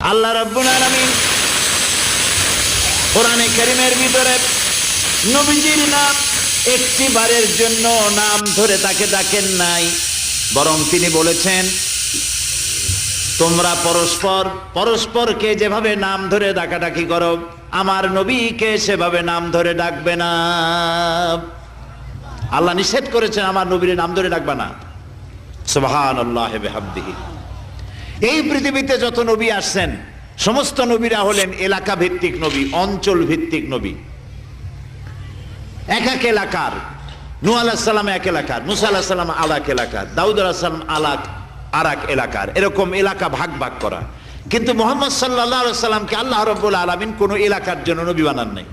আল্লাহ রাব্বুল আলামিন কোরআনে কারীমের ভিতরে নবীজির নাম একটি বারের জন্য নাম ধরে তাকে ডাকেন নাই, বরং তিনি বলেছেন তোমরা পরস্পরকে যেভাবে নাম ধরে ডাকাডাকি করো আমার নবীকে সেভাবে নাম ধরে ডাকবে না। আল্লাহ নিষেধ করেছেন আমার নবীর নাম ধরে ডাকবে না। সুবহানাল্লাহি ওয়া বিহামদিহি। এই পৃথিবীতে যত নবী আসছেন সমস্ত নবীরা হলেন এলাকা ভিত্তিক নবী, অঞ্চল ভিত্তিক নবী। এক এক এলাকার, নূহ আলাইহিস সালাম এক এলাকার, মুসা আলাইহিস সালাম আলাক এলাকার, দাউদ আলাইহিস সালাম আরাক এলাকার, এরকম এলাকা ভাগ ভাগ করা। কিন্তু মুহাম্মদ সাল্লাল্লাহু আলাইহি ওয়াসাল্লামকে আল্লাহ রাব্বুল আলামিন কোন এলাকার জন্য নবী বানান নাই।